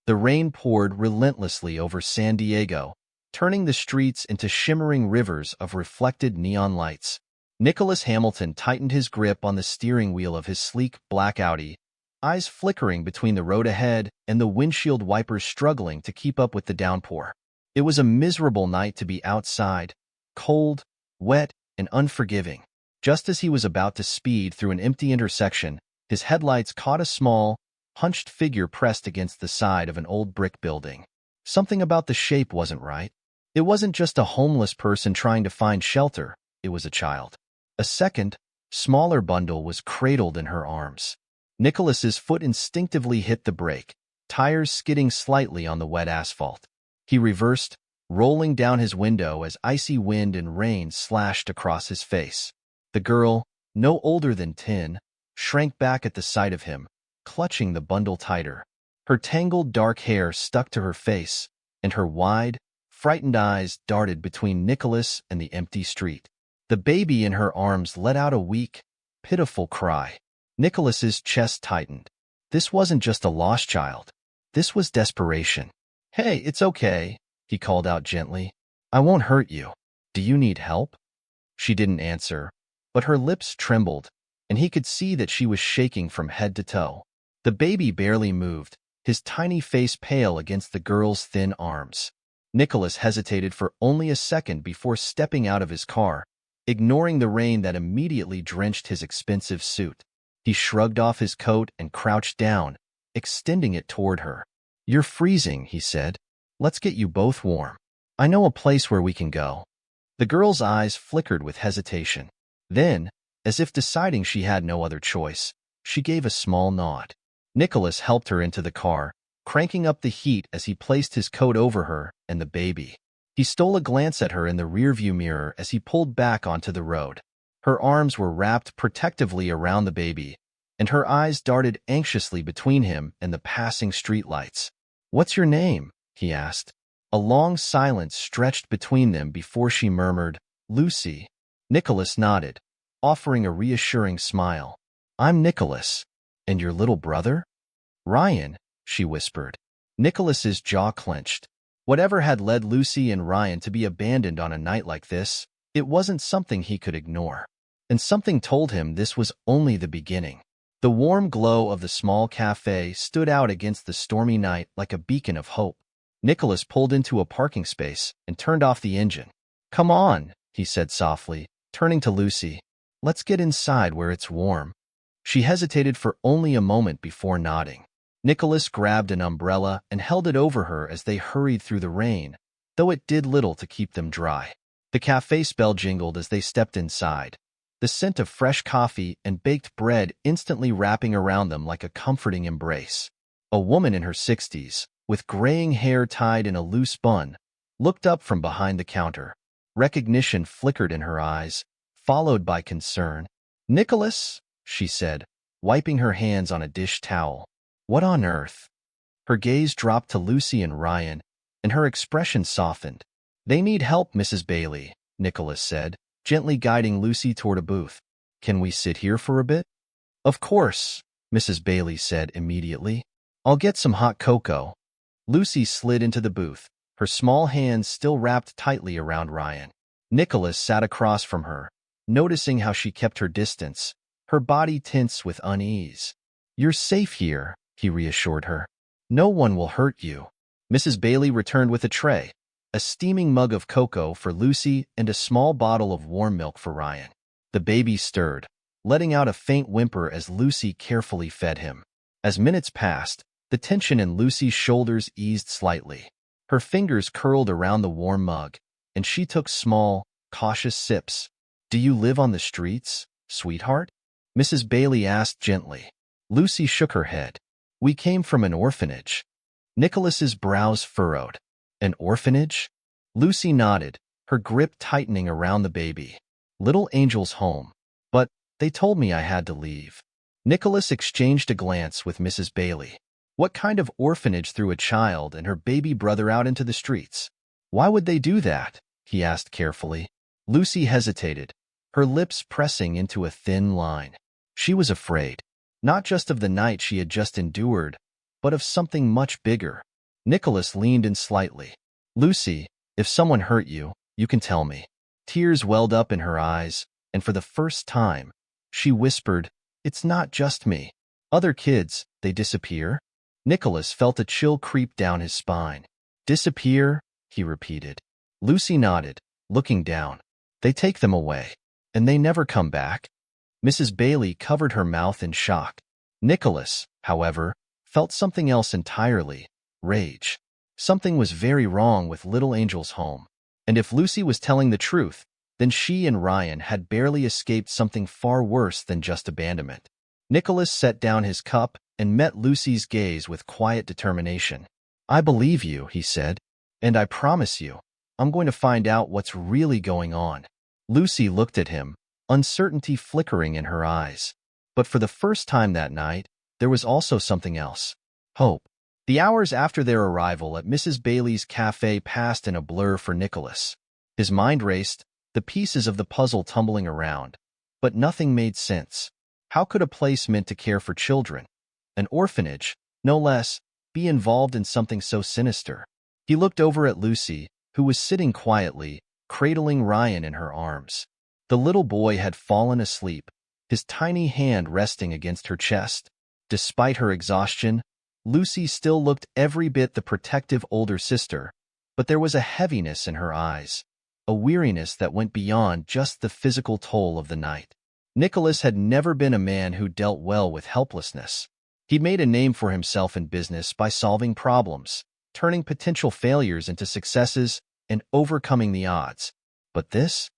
The rain poured relentlessly over San Diego, turning the streets into shimmering rivers of reflected neon lights. Nicholas Hamilton tightened his grip on the steering wheel of his sleek black Audi, eyes flickering between the road ahead and the windshield wipers struggling to keep up with the downpour. It was a miserable night to be outside, cold, wet, and unforgiving. Just as he was about to speed through an empty intersection, his headlights caught a small, hunched figure pressed against the side of an old brick building. Something about the shape wasn't right. It wasn't just a homeless person trying to find shelter, it was a child. A second, smaller bundle was cradled in her arms. Nicholas's foot instinctively hit the brake, tires skidding slightly on the wet asphalt. He reversed, rolling down his window as icy wind and rain slashed across his face. The girl, no older than 10, shrank back at the sight of him, clutching the bundle tighter. Her tangled dark hair stuck to her face, and her wide, frightened eyes darted between Nicholas and the empty street. The baby in her arms let out a weak, pitiful cry. Nicholas's chest tightened. This wasn't just a lost child. This was desperation. "Hey, it's okay," he called out gently. "I won't hurt you. Do you need help?" She didn't answer, but her lips trembled, and he could see that she was shaking from head to toe. The baby barely moved, his tiny face pale against the girl's thin arms. Nicholas hesitated for only a second before stepping out of his car, ignoring the rain that immediately drenched his expensive suit. He shrugged off his coat and crouched down, extending it toward her. "You're freezing," he said. "Let's get you both warm. I know a place where we can go." The girl's eyes flickered with hesitation. Then, as if deciding she had no other choice, she gave a small nod. Nicholas helped her into the car, cranking up the heat as he placed his coat over her and the baby. He stole a glance at her in the rearview mirror as he pulled back onto the road. Her arms were wrapped protectively around the baby, and her eyes darted anxiously between him and the passing streetlights. "What's your name?" he asked. A long silence stretched between them before she murmured, "Lucy." Nicholas nodded, offering a reassuring smile. "I'm Nicholas. And your little brother?" "Ryan," she whispered. Nicholas's jaw clenched. Whatever had led Lucy and Ryan to be abandoned on a night like this, it wasn't something he could ignore. And something told him this was only the beginning. The warm glow of the small cafe stood out against the stormy night like a beacon of hope. Nicholas pulled into a parking space and turned off the engine. "Come on," he said softly, turning to Lucy. "Let's get inside where it's warm." She hesitated for only a moment before nodding. Nicholas grabbed an umbrella and held it over her as they hurried through the rain, though it did little to keep them dry. The cafe bell jingled as they stepped inside, the scent of fresh coffee and baked bread instantly wrapping around them like a comforting embrace. A woman in her 60s, with graying hair tied in a loose bun, looked up from behind the counter. Recognition flickered in her eyes, followed by concern. "Nicholas," she said, wiping her hands on a dish towel. "What on earth?" Her gaze dropped to Lucy and Ryan, and her expression softened. "They need help, Mrs. Bailey," Nicholas said, gently guiding Lucy toward a booth. "Can we sit here for a bit?" "Of course," Mrs. Bailey said immediately. "I'll get some hot cocoa." Lucy slid into the booth, her small hands still wrapped tightly around Ryan. Nicholas sat across from her, noticing how she kept her distance, her body tense with unease. "You're safe here," he reassured her. "No one will hurt you." Mrs. Bailey returned with a tray, a steaming mug of cocoa for Lucy and a small bottle of warm milk for Ryan. The baby stirred, letting out a faint whimper as Lucy carefully fed him. As minutes passed, the tension in Lucy's shoulders eased slightly. Her fingers curled around the warm mug, and she took small, cautious sips. "Do you live on the streets, sweetheart?" Mrs. Bailey asked gently. Lucy shook her head. "We came from an orphanage." Nicholas's brows furrowed. "An orphanage?" Lucy nodded, her grip tightening around the baby. "Little Angel's home. But they told me I had to leave." Nicholas exchanged a glance with Mrs. Bailey. What kind of orphanage threw a child and her baby brother out into the streets? "Why would they do that?" he asked carefully. Lucy hesitated, her lips pressing into a thin line. She was afraid, not just of the night she had just endured, but of something much bigger. Nicholas leaned in slightly. Lucy, if someone hurt you, you can tell me. Tears welled up in her eyes, and for the first time, she whispered, "It's not just me. Other kids, they disappear?" Nicholas felt a chill creep down his spine. "Disappear?" he repeated. Lucy nodded, looking down. "They take them away. And they never come back?" Mrs. Bailey covered her mouth in shock. Nicholas, however, felt something else entirely: rage. Something was very wrong with Little Angel's home. And if Lucy was telling the truth, then she and Ryan had barely escaped something far worse than just abandonment. Nicholas set down his cup and met Lucy's gaze with quiet determination. "I believe you," he said, "and I promise you, I'm going to find out what's really going on." Lucy looked at him, uncertainty flickering in her eyes. But for the first time that night, there was also something else: hope. The hours after their arrival at Mrs. Bailey's cafe passed in a blur for Nicholas. His mind raced, the pieces of the puzzle tumbling around. But nothing made sense. How could a place meant to care for children, an orphanage, no less, be involved in something so sinister? He looked over at Lucy, who was sitting quietly, cradling Ryan in her arms. The little boy had fallen asleep, his tiny hand resting against her chest. Despite her exhaustion, Lucy still looked every bit the protective older sister, but there was a heaviness in her eyes, a weariness that went beyond just the physical toll of the night. Nicholas had never been a man who dealt well with helplessness. He'd made a name for himself in business by solving problems, turning potential failures into successes, and overcoming the odds. But this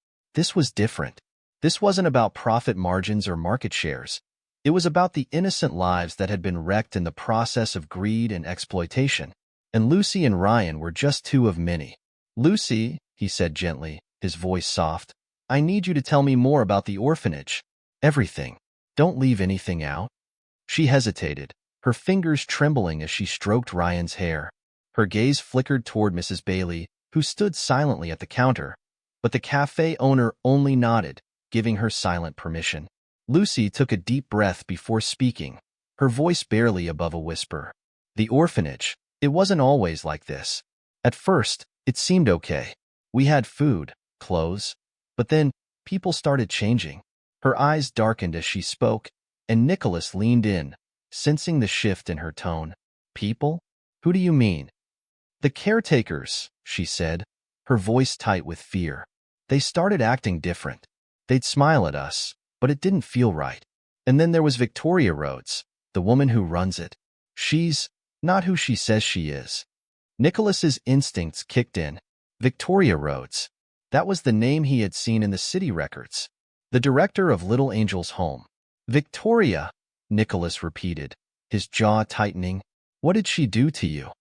was different. This wasn't about profit margins or market shares. It was about the innocent lives that had been wrecked in the process of greed and exploitation. And Lucy and Ryan were just two of many. "Lucy," he said gently, his voice soft, "I need you to tell me more about the orphanage. Everything. Don't leave anything out." She hesitated, her fingers trembling as she stroked Ryan's hair. Her gaze flickered toward Mrs. Bailey, who stood silently at the counter, but the cafe owner only nodded, giving her silent permission. Lucy took a deep breath before speaking, her voice barely above a whisper. "The orphanage. It wasn't always like this. At first, it seemed okay. We had food, clothes, but then people started changing." Her eyes darkened as she spoke, and Nicholas leaned in, sensing the shift in her tone. "People? Who do you mean?" "The caretakers," she said, her voice tight with fear. "They started acting different. They'd smile at us, but it didn't feel right. And then there was Victoria Rhodes, the woman who runs it. She's not who she says she is." Nicholas's instincts kicked in. Victoria Rhodes. That was the name he had seen in the city records. The director of Little Angel's home. "Victoria," Nicholas repeated, his jaw tightening. "What did she do to you?"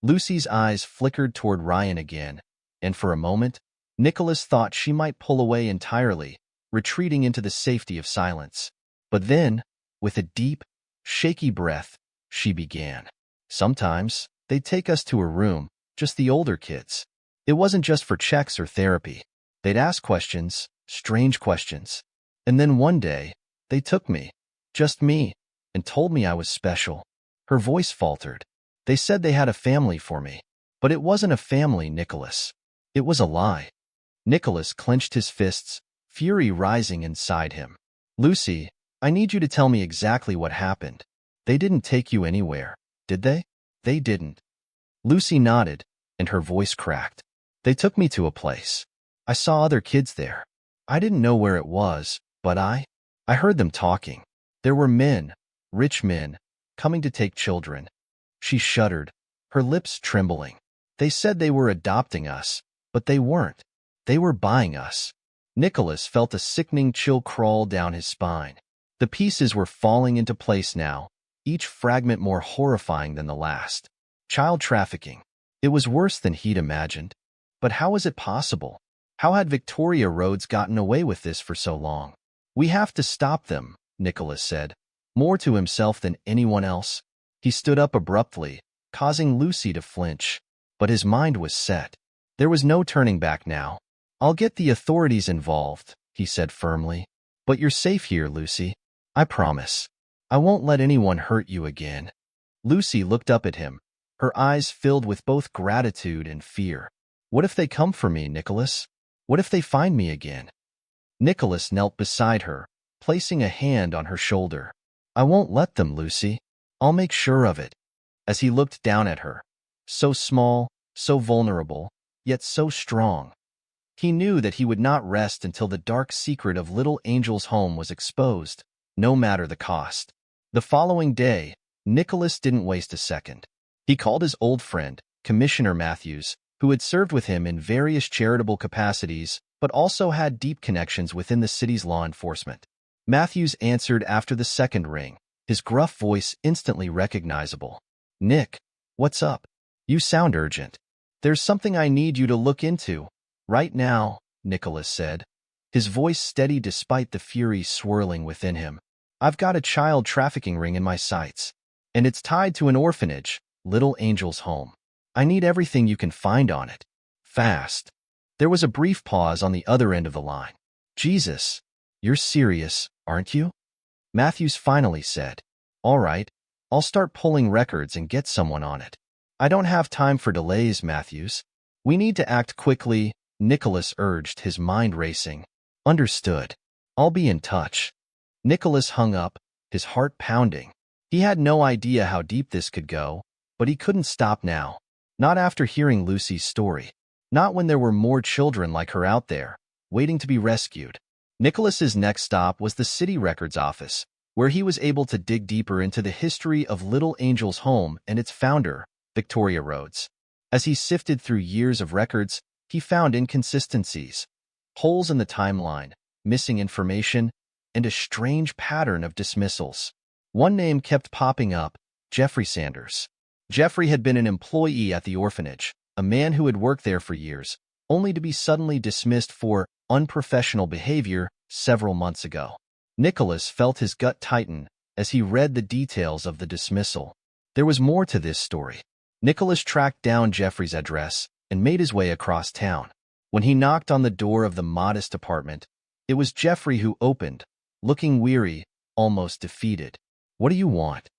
Lucy's eyes flickered toward Ryan again, and for a moment, Nicholas thought she might pull away entirely, retreating into the safety of silence. But then, with a deep, shaky breath, she began. "Sometimes, they'd take us to a room, just the older kids. It wasn't just for checks or therapy. They'd ask questions, strange questions. And then one day, they took me, just me, and told me I was special." Her voice faltered. "They said they had a family for me. But it wasn't a family, Nicholas. It was a lie." Nicholas clenched his fists, fury rising inside him. "Lucy, I need you to tell me exactly what happened. They didn't take you anywhere, did they?" "They didn't." Lucy nodded, and her voice cracked. "They took me to a place. I saw other kids there. I didn't know where it was, but I heard them talking. There were men, rich men, coming to take children." She shuddered, her lips trembling. "They said they were adopting us, but they weren't. They were buying us." Nicholas felt a sickening chill crawl down his spine. The pieces were falling into place now, each fragment more horrifying than the last. Child trafficking. It was worse than he'd imagined. But how was it possible? How had Victoria Rhodes gotten away with this for so long? "We have to stop them," Nicholas said, more to himself than anyone else. He stood up abruptly, causing Lucy to flinch. But his mind was set. There was no turning back now. "I'll get the authorities involved," he said firmly. "But you're safe here, Lucy. I promise. I won't let anyone hurt you again." Lucy looked up at him, her eyes filled with both gratitude and fear. What if they come for me, Nicholas? What if they find me again? Nicholas knelt beside her, placing a hand on her shoulder. I won't let them, Lucy. I'll make sure of it. As he looked down at her, so small, so vulnerable, yet so strong. He knew that he would not rest until the dark secret of Little Angel's home was exposed, no matter the cost. The following day, Nicholas didn't waste a second. He called his old friend, Commissioner Matthews, who had served with him in various charitable capacities, but also had deep connections within the city's law enforcement. Matthews answered after the second ring, his gruff voice instantly recognizable. Nick, what's up? You sound urgent. There's something I need you to look into. Right now, Nicholas said, his voice steady despite the fury swirling within him. I've got a child trafficking ring in my sights, and it's tied to an orphanage, Little Angel's home. I need everything you can find on it. Fast. There was a brief pause on the other end of the line. Jesus, you're serious, aren't you? Matthews finally said. All right, I'll start pulling records and get someone on it. I don't have time for delays, Matthews. We need to act quickly, Nicholas urged, his mind racing. Understood. I'll be in touch. Nicholas hung up, his heart pounding. He had no idea how deep this could go, but he couldn't stop now. Not after hearing Lucy's story. Not when there were more children like her out there, waiting to be rescued. Nicholas's next stop was the city records office, where he was able to dig deeper into the history of Little Angel's home and its founder, Victoria Rhodes. As he sifted through years of records, he found inconsistencies, holes in the timeline, missing information, and a strange pattern of dismissals. One name kept popping up, Jeffrey Sanders. Jeffrey had been an employee at the orphanage, a man who had worked there for years, only to be suddenly dismissed for unprofessional behavior several months ago. Nicholas felt his gut tighten as he read the details of the dismissal. There was more to this story. Nicholas tracked down Jeffrey's address and made his way across town. When he knocked on the door of the modest apartment, it was Jeffrey who opened, looking weary, almost defeated. What do you want?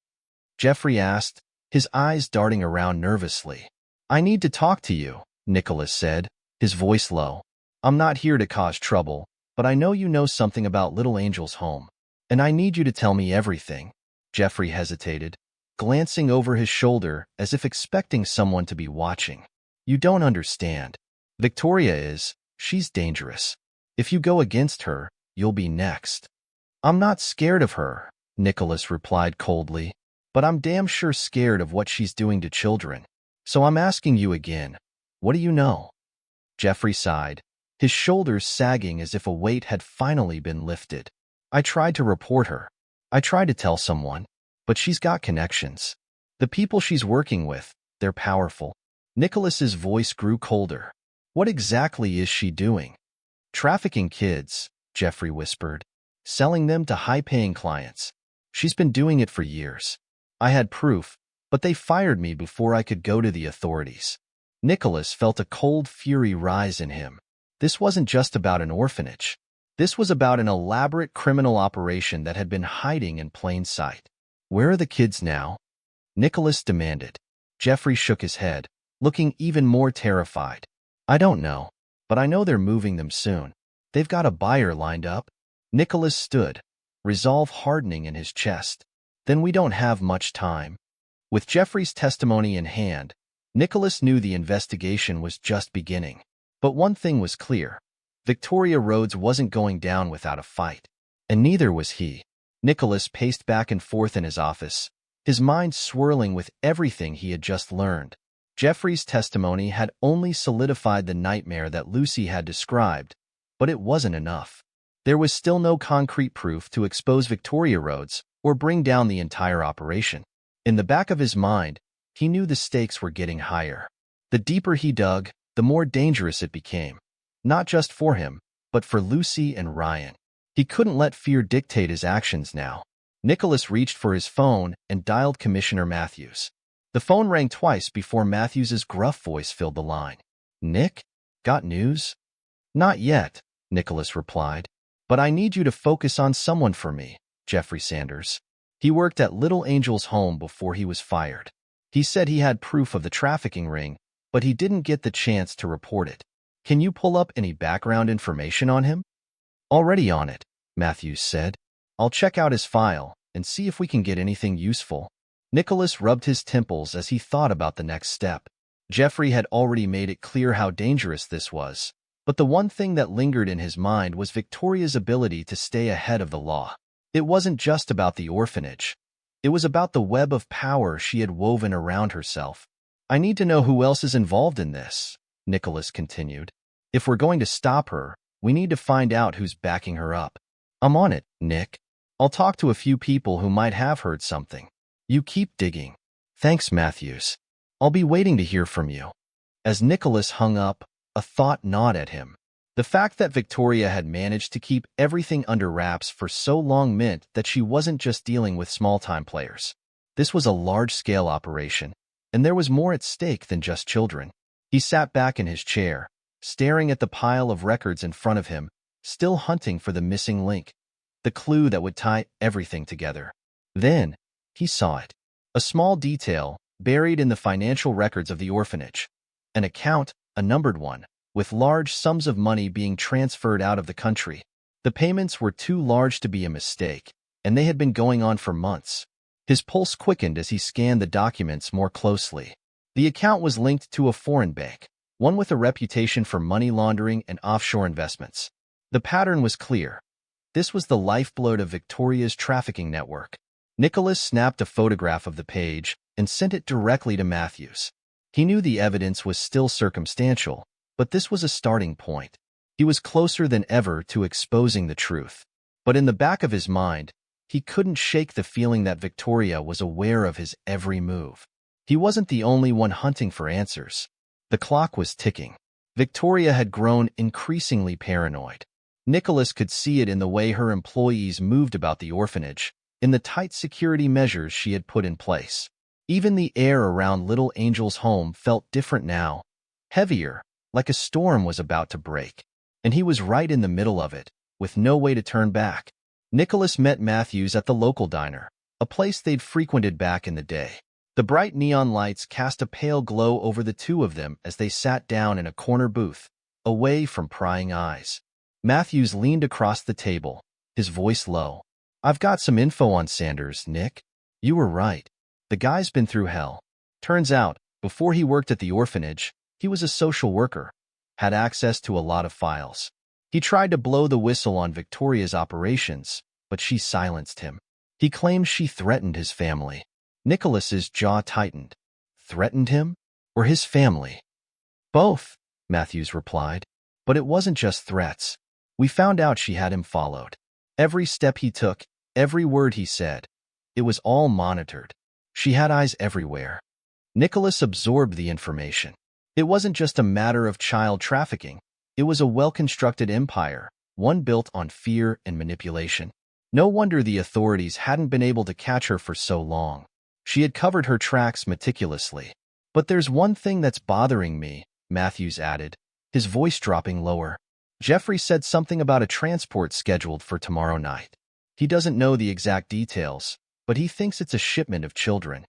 Jeffrey asked, his eyes darting around nervously. I need to talk to you, Nicholas said, his voice low. I'm not here to cause trouble, but I know you know something about Little Angel's home, and I need you to tell me everything. Jeffrey hesitated, glancing over his shoulder as if expecting someone to be watching. You don't understand. Victoria is, she's dangerous. If you go against her, you'll be next. I'm not scared of her, Nicholas replied coldly, but I'm damn sure scared of what she's doing to children. So I'm asking you again, what do you know? Jeffrey sighed, his shoulders sagging as if a weight had finally been lifted. I tried to report her. I tried to tell someone, but she's got connections. The people she's working with, they're powerful. Nicholas's voice grew colder. What exactly is she doing? Trafficking kids, Jeffrey whispered, selling them to high-paying clients. She's been doing it for years. I had proof, but they fired me before I could go to the authorities. Nicholas felt a cold fury rise in him. This wasn't just about an orphanage. This was about an elaborate criminal operation that had been hiding in plain sight. Where are the kids now? Nicholas demanded. Jeffrey shook his head, looking even more terrified. I don't know, but I know they're moving them soon. They've got a buyer lined up. Nicholas stood, resolve hardening in his chest. Then we don't have much time. With Jeffrey's testimony in hand, Nicholas knew the investigation was just beginning. But one thing was clear. Victoria Rhodes wasn't going down without a fight. And neither was he. Nicholas paced back and forth in his office, his mind swirling with everything he had just learned. Jeffrey's testimony had only solidified the nightmare that Lucy had described, but it wasn't enough. There was still no concrete proof to expose Victoria Rhodes or bring down the entire operation. In the back of his mind, he knew the stakes were getting higher. The deeper he dug, the more dangerous it became. Not just for him, but for Lucy and Ryan. He couldn't let fear dictate his actions now. Nicholas reached for his phone and dialed Commissioner Matthews. The phone rang twice before Matthews's gruff voice filled the line. Nick? Got news? Not yet, Nicholas replied. But I need you to focus on someone for me, Jeffrey Sanders. He worked at Little Angel's home before he was fired. He said he had proof of the trafficking ring, but he didn't get the chance to report it. Can you pull up any background information on him? Already on it, Matthews said. I'll check out his file and see if we can get anything useful. Nicholas rubbed his temples as he thought about the next step. Jeffrey had already made it clear how dangerous this was, but the one thing that lingered in his mind was Victoria's ability to stay ahead of the law. It wasn't just about the orphanage. It was about the web of power she had woven around herself. I need to know who else is involved in this, Nicholas continued. If we're going to stop her, we need to find out who's backing her up. I'm on it, Nick. I'll talk to a few people who might have heard something. You keep digging. Thanks, Matthews. I'll be waiting to hear from you. As Nicholas hung up, a thought gnawed at him. The fact that Victoria had managed to keep everything under wraps for so long meant that she wasn't just dealing with small-time players. This was a large-scale operation, and there was more at stake than just children. He sat back in his chair, staring at the pile of records in front of him, still hunting for the missing link, the clue that would tie everything together. Then, he saw it. A small detail buried in the financial records of the orphanage. An account, a numbered one, with large sums of money being transferred out of the country. The payments were too large to be a mistake, and they had been going on for months. His pulse quickened as he scanned the documents more closely. The account was linked to a foreign bank, one with a reputation for money laundering and offshore investments. The pattern was clear. This was the lifeblood of Victoria's trafficking network. Nicholas snapped a photograph of the page and sent it directly to Matthews. He knew the evidence was still circumstantial, but this was a starting point. He was closer than ever to exposing the truth. But in the back of his mind, he couldn't shake the feeling that Victoria was aware of his every move. He wasn't the only one hunting for answers. The clock was ticking. Victoria had grown increasingly paranoid. Nicholas could see it in the way her employees moved about the orphanage, in the tight security measures she had put in place. Even the air around Little Angel's home felt different now, heavier, like a storm was about to break. And he was right in the middle of it, with no way to turn back. Nicholas met Matthews at the local diner, a place they'd frequented back in the day. The bright neon lights cast a pale glow over the two of them as they sat down in a corner booth, away from prying eyes. Matthews leaned across the table, his voice low. I've got some info on Sanders, Nick. You were right. The guy's been through hell. Turns out, before he worked at the orphanage, he was a social worker, had access to a lot of files. He tried to blow the whistle on Victoria's operations, but she silenced him. He claimed she threatened his family. Nicholas's jaw tightened. Threatened him? Or his family? Both, Matthews replied. But it wasn't just threats. We found out she had him followed. Every step he took, every word he said. It was all monitored. She had eyes everywhere. Nicholas absorbed the information. It wasn't just a matter of child trafficking. It was a well-constructed empire, one built on fear and manipulation. No wonder the authorities hadn't been able to catch her for so long. She had covered her tracks meticulously. But there's one thing that's bothering me, Matthews added, his voice dropping lower. Jeffrey said something about a transport scheduled for tomorrow night. He doesn't know the exact details, but he thinks it's a shipment of children.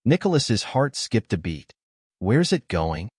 Nicholas's heart skipped a beat. Where's it going?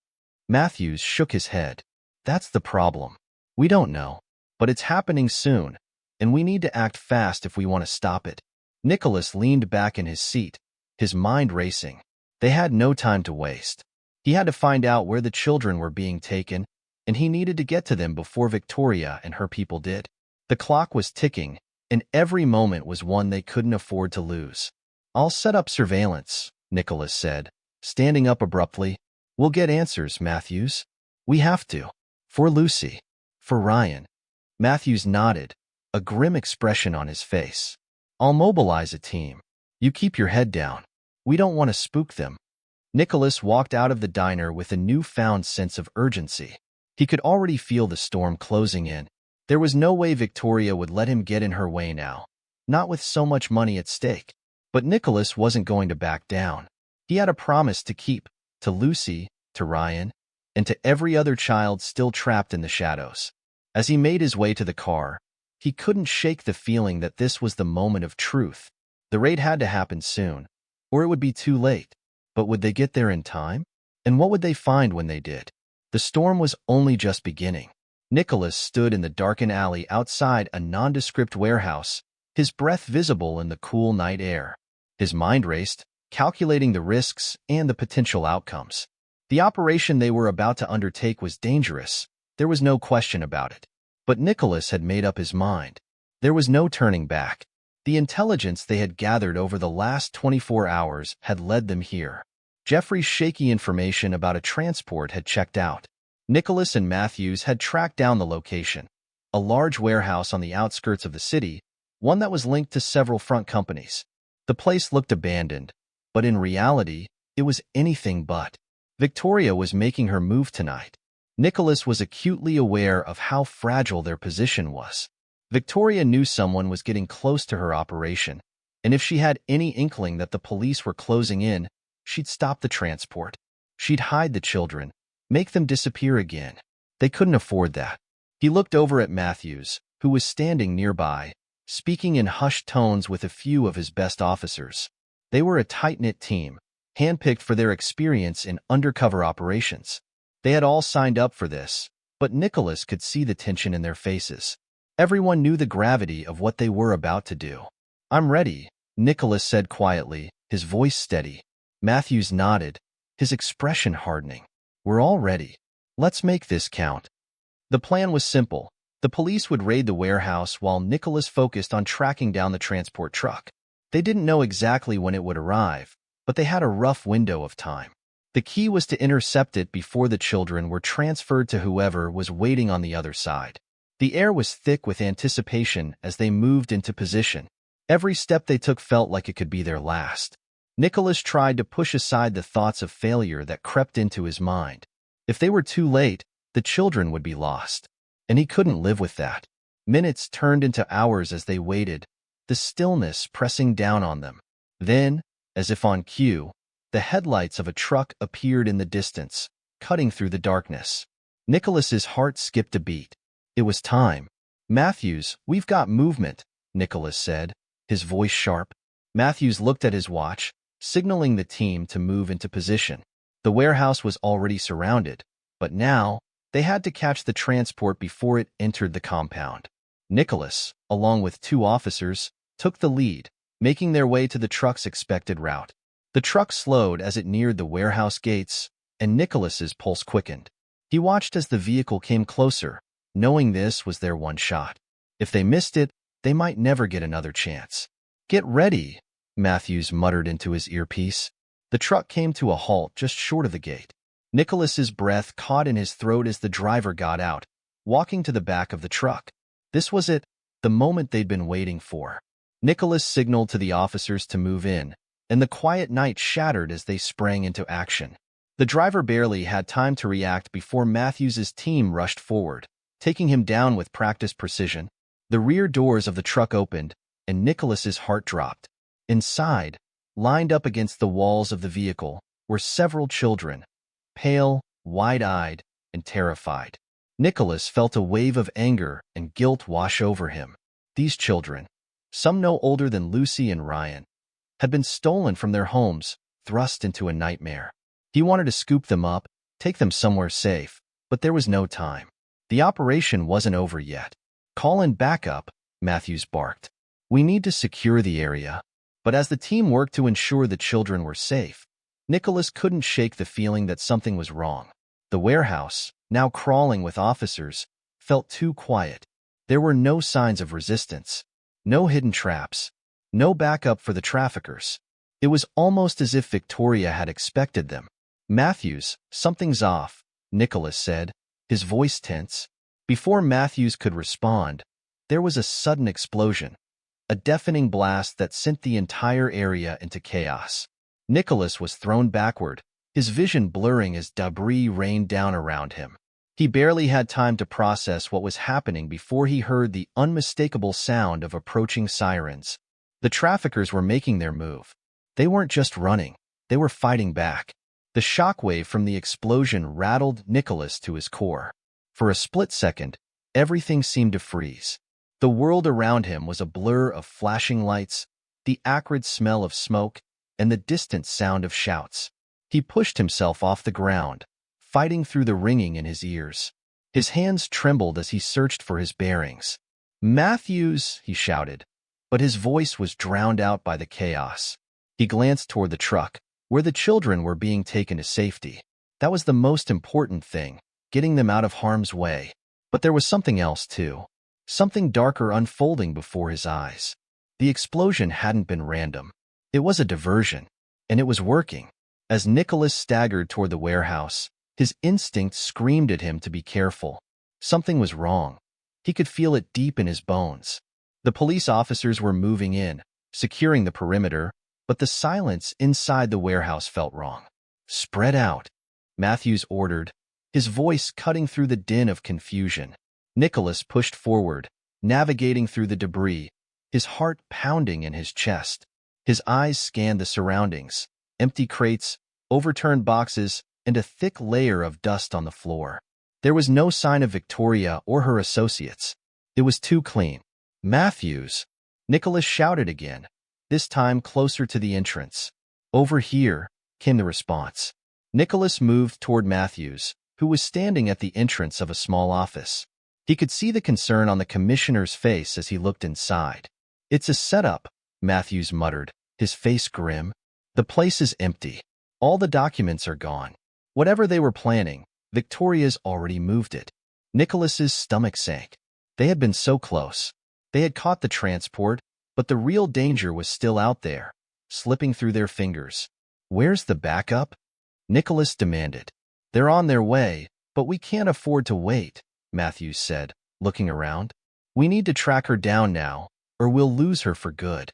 Matthews shook his head. That's the problem. We don't know, but it's happening soon, and we need to act fast if we want to stop it. Nicholas leaned back in his seat, his mind racing. They had no time to waste. He had to find out where the children were being taken, and he needed to get to them before Victoria and her people did. The clock was ticking, and every moment was one they couldn't afford to lose. I'll set up surveillance, Nicholas said, standing up abruptly. We'll get answers, Matthews. We have to. For Lucy. For Ryan. Matthews nodded, a grim expression on his face. I'll mobilize a team. You keep your head down. We don't want to spook them. Nicholas walked out of the diner with a newfound sense of urgency. He could already feel the storm closing in. There was no way Victoria would let him get in her way now, not with so much money at stake. But Nicholas wasn't going to back down. He had a promise to keep, to Lucy, to Ryan, and to every other child still trapped in the shadows. As he made his way to the car, he couldn't shake the feeling that this was the moment of truth. The raid had to happen soon, or it would be too late. But would they get there in time? And what would they find when they did? The storm was only just beginning. Nicholas stood in the darkened alley outside a nondescript warehouse, his breath visible in the cool night air. His mind raced, calculating the risks and the potential outcomes. The operation they were about to undertake was dangerous. There was no question about it. But Nicholas had made up his mind. There was no turning back. The intelligence they had gathered over the last 24 hours had led them here. Jeffrey's shaky information about a transport had checked out. Nicholas and Matthews had tracked down the location, a large warehouse on the outskirts of the city, one that was linked to several front companies. The place looked abandoned, but in reality, it was anything but. Victoria was making her move tonight. Nicholas was acutely aware of how fragile their position was. Victoria knew someone was getting close to her operation, and if she had any inkling that the police were closing in, she'd stop the transport. She'd hide the children, make them disappear again. They couldn't afford that. He looked over at Matthews, who was standing nearby, speaking in hushed tones with a few of his best officers. They were a tight-knit team, handpicked for their experience in undercover operations. They had all signed up for this, but Nicholas could see the tension in their faces. Everyone knew the gravity of what they were about to do. "I'm ready," Nicholas said quietly, his voice steady. Matthews nodded, his expression hardening. "We're all ready. Let's make this count." The plan was simple. The police would raid the warehouse while Nicholas focused on tracking down the transport truck. They didn't know exactly when it would arrive, but they had a rough window of time. The key was to intercept it before the children were transferred to whoever was waiting on the other side. The air was thick with anticipation as they moved into position. Every step they took felt like it could be their last. Nicholas tried to push aside the thoughts of failure that crept into his mind. If they were too late, the children would be lost. And he couldn't live with that. Minutes turned into hours as they waited, the stillness pressing down on them. Then, as if on cue, the headlights of a truck appeared in the distance, cutting through the darkness. Nicholas's heart skipped a beat. It was time. "Matthews, we've got movement," Nicholas said, his voice sharp. Matthews looked at his watch, signaling the team to move into position. The warehouse was already surrounded, but now they had to catch the transport before it entered the compound. Nicholas, along with two officers, took the lead, making their way to the truck's expected route. The truck slowed as it neared the warehouse gates, and Nicholas's pulse quickened. He watched as the vehicle came closer, knowing this was their one shot. If they missed it, they might never get another chance. "Get ready," Matthews muttered into his earpiece. The truck came to a halt just short of the gate. Nicholas's breath caught in his throat as the driver got out, walking to the back of the truck. This was it, the moment they'd been waiting for. Nicholas signaled to the officers to move in, and the quiet night shattered as they sprang into action. The driver barely had time to react before Matthews's team rushed forward, taking him down with practiced precision. The rear doors of the truck opened, and Nicholas's heart dropped. Inside, lined up against the walls of the vehicle, were several children, pale, wide-eyed, and terrified. Nicholas felt a wave of anger and guilt wash over him. These children, some no older than Lucy and Ryan, had been stolen from their homes, thrust into a nightmare. He wanted to scoop them up, take them somewhere safe, but there was no time. The operation wasn't over yet. "Call in backup," Matthews barked. "We need to secure the area." But as the team worked to ensure the children were safe, Nicholas couldn't shake the feeling that something was wrong. The warehouse, now crawling with officers, felt too quiet. There were no signs of resistance, no hidden traps, no backup for the traffickers. It was almost as if Victoria had expected them. "Matthews, something's off," Nicholas said, his voice tense. Before Matthews could respond, there was a sudden explosion, a deafening blast that sent the entire area into chaos. Nicholas was thrown backward, his vision blurring as debris rained down around him. He barely had time to process what was happening before he heard the unmistakable sound of approaching sirens. The traffickers were making their move. They weren't just running, they were fighting back. The shockwave from the explosion rattled Nicholas to his core. For a split second, everything seemed to freeze. The world around him was a blur of flashing lights, the acrid smell of smoke, and the distant sound of shouts. He pushed himself off the ground, fighting through the ringing in his ears. His hands trembled as he searched for his bearings. "Matthews," he shouted, but his voice was drowned out by the chaos. He glanced toward the truck, where the children were being taken to safety. That was the most important thing, getting them out of harm's way. But there was something else, too. Something darker unfolding before his eyes. The explosion hadn't been random. It was a diversion, and it was working. As Nicholas staggered toward the warehouse, his instinct screamed at him to be careful. Something was wrong. He could feel it deep in his bones. The police officers were moving in, securing the perimeter, but the silence inside the warehouse felt wrong. "Spread out," Matthews ordered, his voice cutting through the din of confusion. Nicholas pushed forward, navigating through the debris, his heart pounding in his chest. His eyes scanned the surroundings, empty crates, overturned boxes, and a thick layer of dust on the floor. There was no sign of Victoria or her associates. It was too clean. "Matthews!" Nicholas shouted again, this time closer to the entrance. "Over here," came the response. Nicholas moved toward Matthews, who was standing at the entrance of a small office. He could see the concern on the commissioner's face as he looked inside. "It's a setup," Matthews muttered, his face grim. "The place is empty. All the documents are gone. Whatever they were planning, Victoria's already moved it." Nicholas's stomach sank. They had been so close. They had caught the transport, but the real danger was still out there, slipping through their fingers. "Where's the backup?" Nicholas demanded. "They're on their way, but we can't afford to wait," Matthews said, looking around. "We need to track her down now, or we'll lose her for good."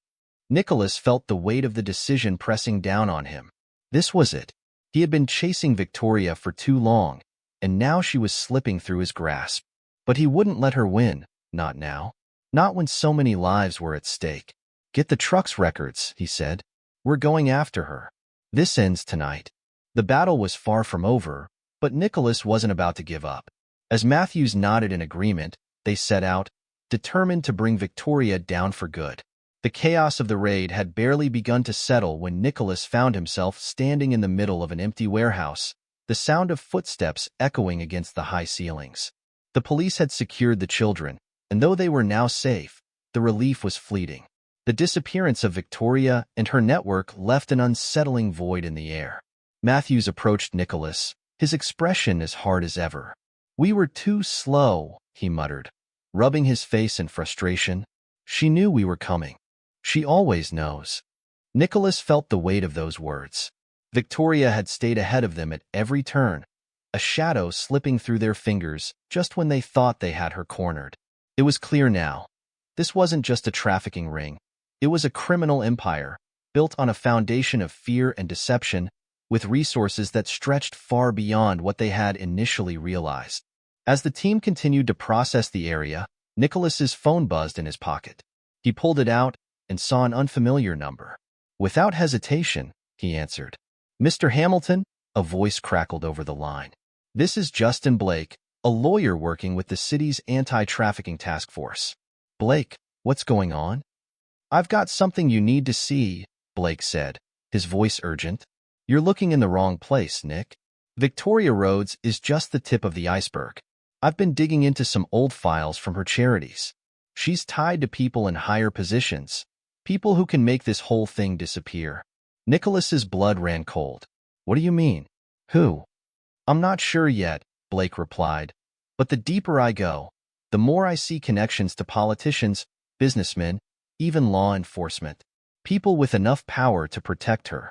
Nicholas felt the weight of the decision pressing down on him. This was it. He had been chasing Victoria for too long, and now she was slipping through his grasp. But he wouldn't let her win, not now. Not when so many lives were at stake. "Get the truck's records," he said. "We're going after her. This ends tonight." The battle was far from over, but Nicholas wasn't about to give up. As Matthews nodded in agreement, they set out, determined to bring Victoria down for good. The chaos of the raid had barely begun to settle when Nicholas found himself standing in the middle of an empty warehouse, the sound of footsteps echoing against the high ceilings. The police had secured the children, and though they were now safe, the relief was fleeting. The disappearance of Victoria and her network left an unsettling void in the air. Matthews approached Nicholas, his expression as hard as ever. "We were too slow," he muttered, rubbing his face in frustration. "She knew we were coming. She always knows." Nicholas felt the weight of those words. Victoria had stayed ahead of them at every turn, a shadow slipping through their fingers just when they thought they had her cornered. It was clear now. This wasn't just a trafficking ring. It was a criminal empire, built on a foundation of fear and deception, with resources that stretched far beyond what they had initially realized. As the team continued to process the area, Nicholas's phone buzzed in his pocket. He pulled it out and saw an unfamiliar number. Without hesitation, he answered. "Mr. Hamilton?" A voice crackled over the line. "This is Justin Blake, a lawyer working with the city's anti-trafficking task force." "Blake, what's going on?" "I've got something you need to see," Blake said, his voice urgent. "You're looking in the wrong place, Nick. Victoria Rhodes is just the tip of the iceberg. I've been digging into some old files from her charities. She's tied to people in higher positions, people who can make this whole thing disappear." Nicholas's blood ran cold. "What do you mean? Who?" "I'm not sure yet," Blake replied. "But the deeper I go, the more I see connections to politicians, businessmen, even law enforcement, people with enough power to protect her."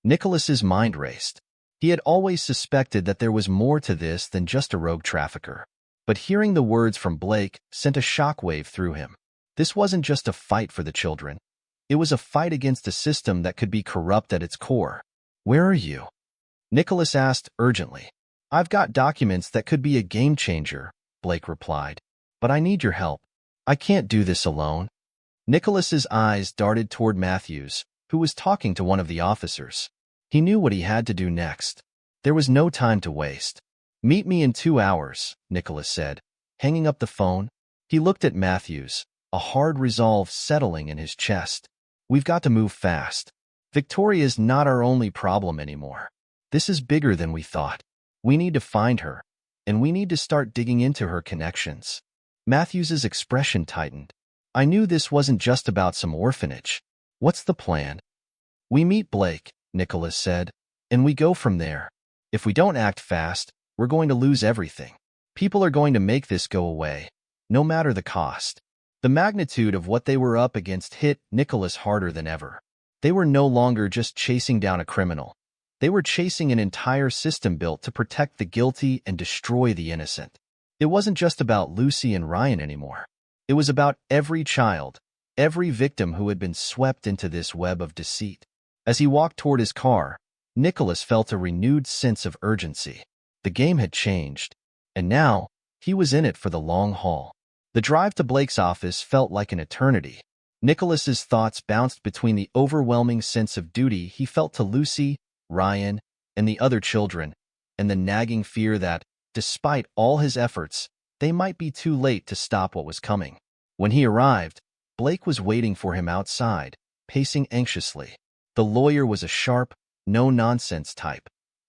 Nicholas's mind raced. He had always suspected that there was more to this than just a rogue trafficker. But hearing the words from Blake sent a shockwave through him. This wasn't just a fight for the children. It was a fight against a system that could be corrupt at its core. "Where are you?" Nicholas asked urgently. "I've got documents that could be a game changer," Blake replied. "But I need your help. I can't do this alone." Nicholas's eyes darted toward Matthews, who was talking to one of the officers. He knew what he had to do next. There was no time to waste. "Meet me in 2 hours," Nicholas said. Hanging up the phone, he looked at Matthews, a hard resolve settling in his chest. "We've got to move fast. Victoria's not our only problem anymore." This is bigger than we thought. We need to find her, and we need to start digging into her connections. Matthews's expression tightened. I knew this wasn't just about some orphanage. What's the plan? We meet Blake, Nicholas said, and we go from there. If we don't act fast, we're going to lose everything. People are going to make this go away, no matter the cost. The magnitude of what they were up against hit Nicholas harder than ever. They were no longer just chasing down a criminal. They were chasing an entire system built to protect the guilty and destroy the innocent. It wasn't just about Lucy and Ryan anymore. It was about every child, every victim who had been swept into this web of deceit. As he walked toward his car, Nicholas felt a renewed sense of urgency. The game had changed, and now he was in it for the long haul. The drive to Blake's office felt like an eternity. Nicholas's thoughts bounced between the overwhelming sense of duty he felt to Lucy, Ryan, and the other children, and the nagging fear that, despite all his efforts, they might be too late to stop what was coming. When he arrived, Blake was waiting for him outside, pacing anxiously. The lawyer was a sharp, no-nonsense type,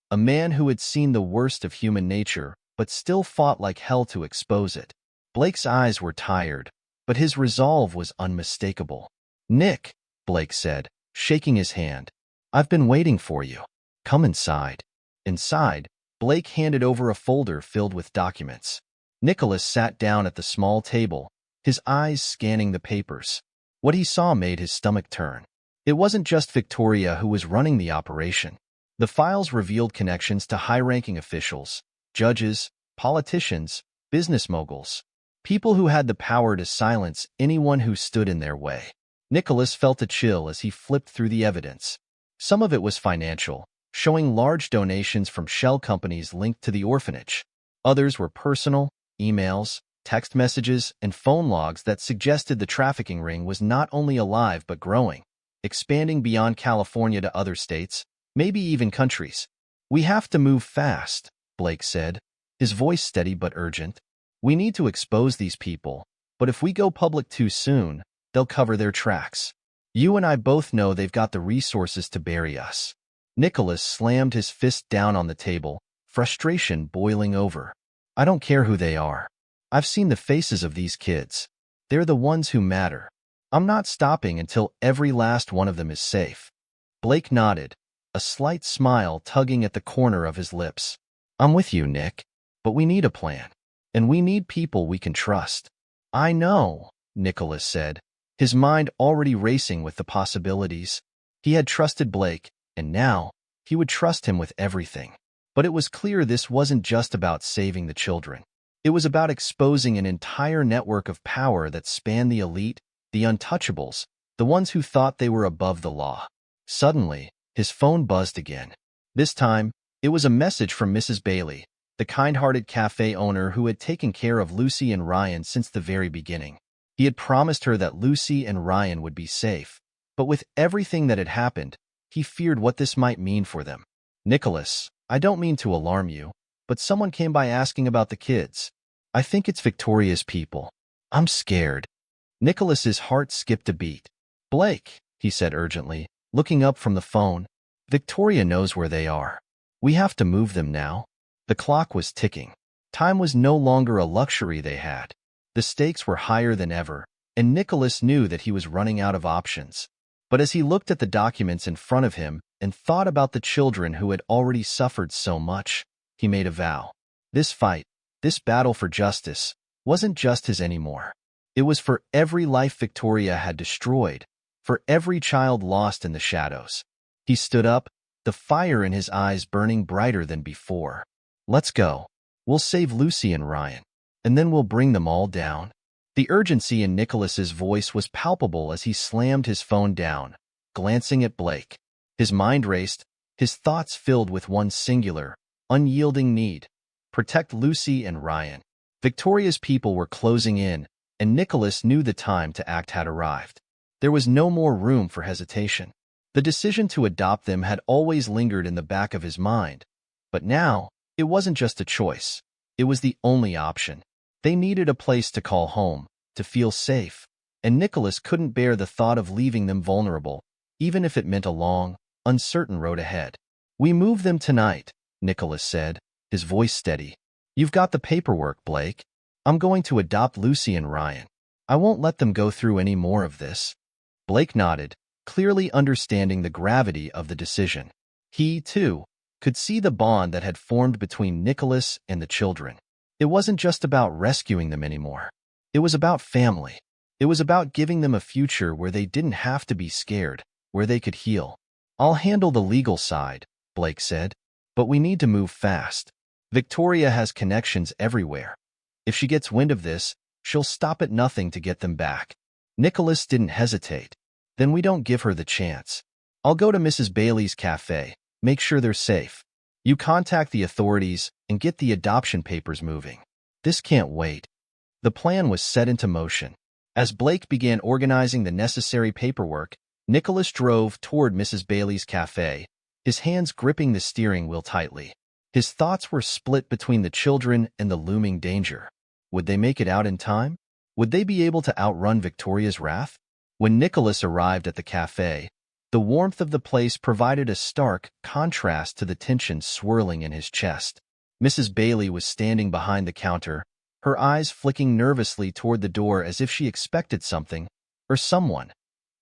a man who had seen the worst of human nature but still fought like hell to expose it. Blake's eyes were tired, but his resolve was unmistakable. "Nick," Blake said, shaking his hand, "I've been waiting for you. Come inside." Inside, Blake handed over a folder filled with documents. Nicholas sat down at the small table, his eyes scanning the papers. What he saw made his stomach turn. It wasn't just Victoria who was running the operation. The files revealed connections to high-ranking officials, judges, politicians, business moguls, people who had the power to silence anyone who stood in their way. Nicholas felt a chill as he flipped through the evidence. Some of it was financial, showing large donations from shell companies linked to the orphanage. Others were personal, emails, text messages, and phone logs that suggested the trafficking ring was not only alive but growing, expanding beyond California to other states, maybe even countries. "We have to move fast," Blake said, his voice steady but urgent. "We need to expose these people, but if we go public too soon, they'll cover their tracks. You and I both know they've got the resources to bury us." Nicholas slammed his fist down on the table, frustration boiling over. "I don't care who they are. I've seen the faces of these kids. They're the ones who matter. I'm not stopping until every last one of them is safe." Blake nodded, a slight smile tugging at the corner of his lips. "I'm with you, Nick, but we need a plan, and we need people we can trust." "I know," Nicholas said, his mind already racing with the possibilities. He had trusted Blake, and now he would trust him with everything. But it was clear this wasn't just about saving the children. It was about exposing an entire network of power that spanned the elite, the untouchables, the ones who thought they were above the law. Suddenly, his phone buzzed again. This time, it was a message from Mrs. Bailey, the kind-hearted cafe owner who had taken care of Lucy and Ryan since the very beginning. He had promised her that Lucy and Ryan would be safe, but with everything that had happened, he feared what this might mean for them. "Nicholas, I don't mean to alarm you, but someone came by asking about the kids. I think it's Victoria's people. I'm scared." Nicholas's heart skipped a beat. "Blake," he said urgently, looking up from the phone, "Victoria knows where they are. We have to move them now." The clock was ticking. Time was no longer a luxury they had. The stakes were higher than ever, and Nicholas knew that he was running out of options. But as he looked at the documents in front of him and thought about the children who had already suffered so much, he made a vow. This fight, this battle for justice, wasn't just his anymore. It was for every life Victoria had destroyed, for every child lost in the shadows. He stood up, the fire in his eyes burning brighter than before. "Let's go. We'll save Lucy and Ryan, and then we'll bring them all down." The urgency in Nicholas's voice was palpable as he slammed his phone down, glancing at Blake. His mind raced, his thoughts filled with one singular, unyielding need: protect Lucy and Ryan. Victoria's people were closing in, and Nicholas knew the time to act had arrived. There was no more room for hesitation. The decision to adopt them had always lingered in the back of his mind, but now it wasn't just a choice. It was the only option. They needed a place to call home, to feel safe, and Nicholas couldn't bear the thought of leaving them vulnerable, even if it meant a long, uncertain road ahead. We move them tonight, Nicholas said, his voice steady. You've got the paperwork, Blake. I'm going to adopt Lucy and Ryan. I won't let them go through any more of this. Blake nodded, clearly understanding the gravity of the decision. He, too, could see the bond that had formed between Nicholas and the children. It wasn't just about rescuing them anymore. It was about family. It was about giving them a future where they didn't have to be scared, where they could heal. I'll handle the legal side, Blake said, but we need to move fast. Victoria has connections everywhere. If she gets wind of this, she'll stop at nothing to get them back. Nicholas didn't hesitate. Then we don't give her the chance. I'll go to Mrs. Bailey's cafe, make sure they're safe. You contact the authorities and get the adoption papers moving. This can't wait. The plan was set into motion. As Blake began organizing the necessary paperwork, Nicholas drove toward Mrs. Bailey's cafe, his hands gripping the steering wheel tightly. His thoughts were split between the children and the looming danger. Would they make it out in time? Would they be able to outrun Victoria's wrath? When Nicholas arrived at the cafe, the warmth of the place provided a stark contrast to the tension swirling in his chest. Mrs. Bailey was standing behind the counter, her eyes flicking nervously toward the door as if she expected something, or someone,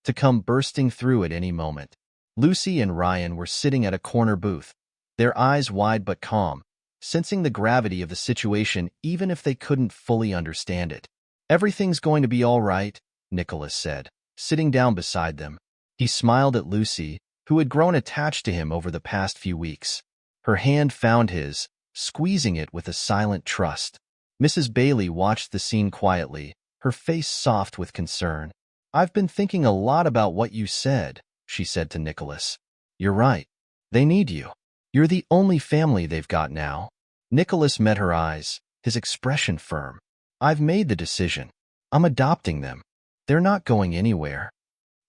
to come bursting through at any moment. Lucy and Ryan were sitting at a corner booth, their eyes wide but calm, sensing the gravity of the situation even if they couldn't fully understand it. Everything's going to be all right, Nicholas said, sitting down beside them. He smiled at Lucy, who had grown attached to him over the past few weeks. Her hand found his, squeezing it with a silent trust. Mrs. Bailey watched the scene quietly, her face soft with concern. I've been thinking a lot about what you said, she said to Nicholas. You're right. They need you. You're the only family they've got now. Nicholas met her eyes, his expression firm. I've made the decision. I'm adopting them. They're not going anywhere.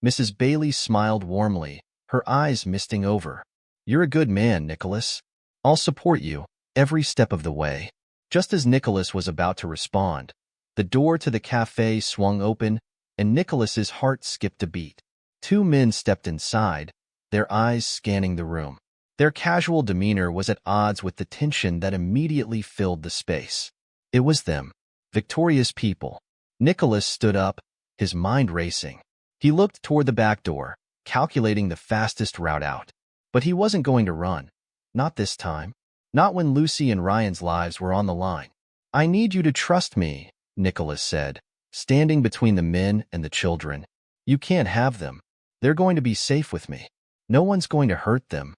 Mrs. Bailey smiled warmly, her eyes misting over. You're a good man, Nicholas. I'll support you, every step of the way. Just as Nicholas was about to respond, the door to the cafe swung open, and Nicholas's heart skipped a beat. Two men stepped inside, their eyes scanning the room. Their casual demeanor was at odds with the tension that immediately filled the space. It was them, Victoria's people. Nicholas stood up, his mind racing. He looked toward the back door, calculating the fastest route out. But he wasn't going to run. Not this time. Not when Lucy and Ryan's lives were on the line. I need you to trust me, Nicholas said, standing between the men and the children. You can't have them. They're going to be safe with me. No one's going to hurt them.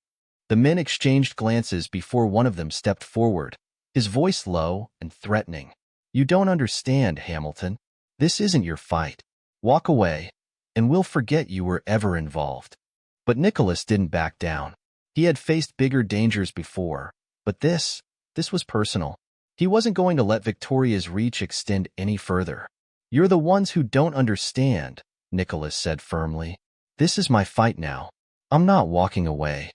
The men exchanged glances before one of them stepped forward, his voice low and threatening. You don't understand, Hamilton. This isn't your fight. Walk away, and we'll forget you were ever involved. But Nicholas didn't back down. He had faced bigger dangers before, but this was personal. He wasn't going to let Victoria's reach extend any further. You're the ones who don't understand, Nicholas said firmly. This is my fight now. I'm not walking away.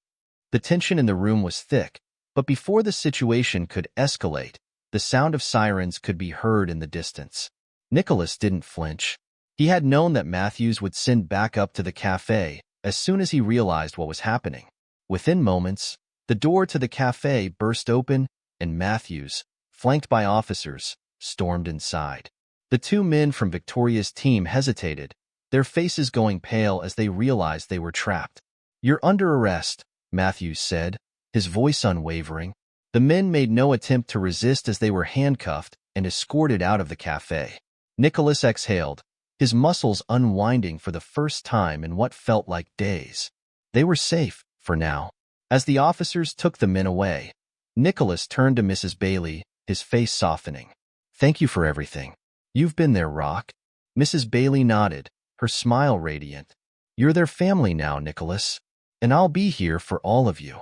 The tension in the room was thick, but before the situation could escalate, the sound of sirens could be heard in the distance. Nicholas didn't flinch. He had known that Matthews would send back up to the cafe as soon as he realized what was happening. Within moments, the door to the cafe burst open, and Matthews, flanked by officers, stormed inside. The two men from Victoria's team hesitated, their faces going pale as they realized they were trapped. You're under arrest, Matthews said, his voice unwavering. The men made no attempt to resist as they were handcuffed and escorted out of the cafe. Nicholas exhaled, his muscles unwinding for the first time in what felt like days. They were safe, for now. As the officers took the men away, Nicholas turned to Mrs. Bailey, his face softening. Thank you for everything. You've been their rock. Mrs. Bailey nodded, her smile radiant. You're their family now, Nicholas, and I'll be here for all of you.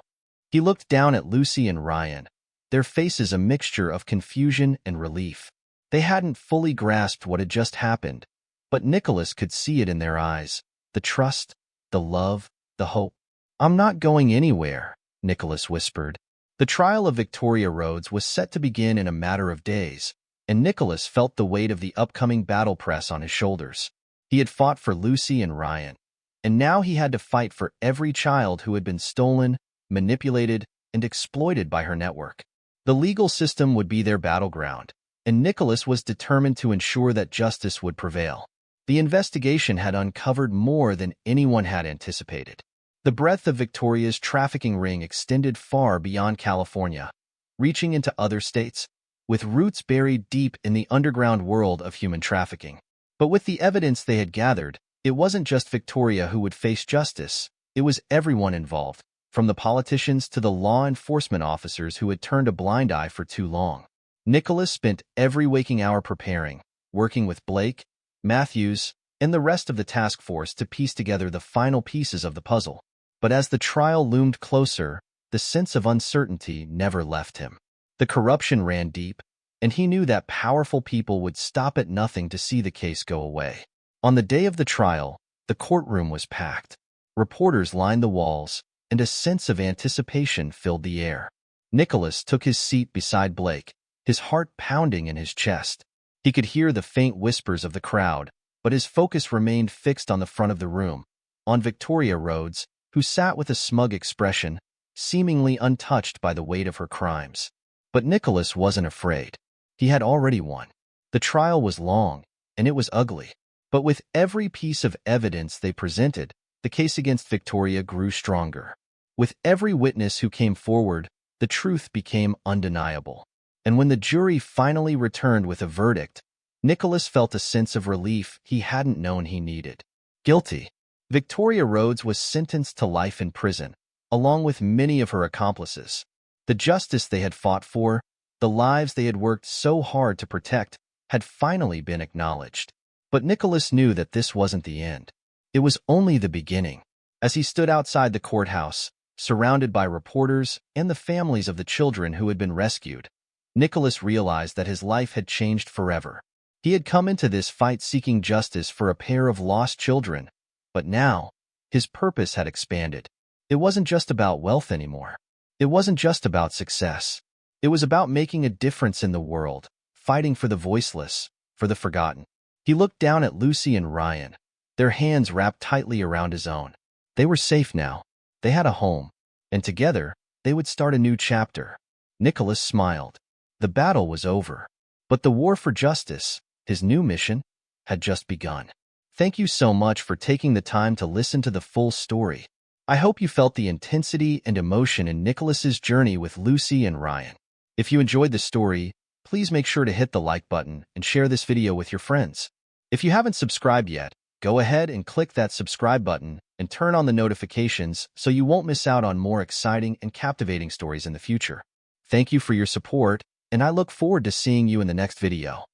He looked down at Lucy and Ryan, their faces a mixture of confusion and relief. They hadn't fully grasped what had just happened, but Nicholas could see it in their eyes, the trust, the love, the hope. I'm not going anywhere, Nicholas whispered. The trial of Victoria Rhodes was set to begin in a matter of days, and Nicholas felt the weight of the upcoming battle press on his shoulders. He had fought for Lucy and Ryan, and now he had to fight for every child who had been stolen, manipulated, and exploited by her network. The legal system would be their battleground, and Nicholas was determined to ensure that justice would prevail. The investigation had uncovered more than anyone had anticipated. The breadth of Victoria's trafficking ring extended far beyond California, reaching into other states, with roots buried deep in the underground world of human trafficking. But with the evidence they had gathered, it wasn't just Victoria who would face justice. It was everyone involved, from the politicians to the law enforcement officers who had turned a blind eye for too long. Nicholas spent every waking hour preparing, working with Blake, Matthews, and the rest of the task force to piece together the final pieces of the puzzle. But as the trial loomed closer, the sense of uncertainty never left him. The corruption ran deep, and he knew that powerful people would stop at nothing to see the case go away. On the day of the trial, the courtroom was packed. Reporters lined the walls, and a sense of anticipation filled the air. Nicholas took his seat beside Blake, his heart pounding in his chest. He could hear the faint whispers of the crowd, but his focus remained fixed on the front of the room, on Victoria Rhodes, who sat with a smug expression, seemingly untouched by the weight of her crimes. But Nicholas wasn't afraid. He had already won. The trial was long, and it was ugly. But with every piece of evidence they presented, the case against Victoria grew stronger. With every witness who came forward, the truth became undeniable. And when the jury finally returned with a verdict, Nicholas felt a sense of relief he hadn't known he needed. Guilty. Victoria Rhodes was sentenced to life in prison, along with many of her accomplices. The justice they had fought for, the lives they had worked so hard to protect, had finally been acknowledged. But Nicholas knew that this wasn't the end. It was only the beginning. As he stood outside the courthouse, surrounded by reporters and the families of the children who had been rescued, Nicholas realized that his life had changed forever. He had come into this fight seeking justice for a pair of lost children, but now, his purpose had expanded. It wasn't just about wealth anymore. It wasn't just about success. It was about making a difference in the world, fighting for the voiceless, for the forgotten. He looked down at Lucy and Ryan, their hands wrapped tightly around his own. They were safe now. They had a home, and together, they would start a new chapter. Nicholas smiled. The battle was over, but the war for justice, his new mission, had just begun. Thank you so much for taking the time to listen to the full story. I hope you felt the intensity and emotion in Nicholas's journey with Lucy and Ryan. If you enjoyed the story, please make sure to hit the like button and share this video with your friends. If you haven't subscribed yet, go ahead and click that subscribe button and turn on the notifications so you won't miss out on more exciting and captivating stories in the future. Thank you for your support, and I look forward to seeing you in the next video.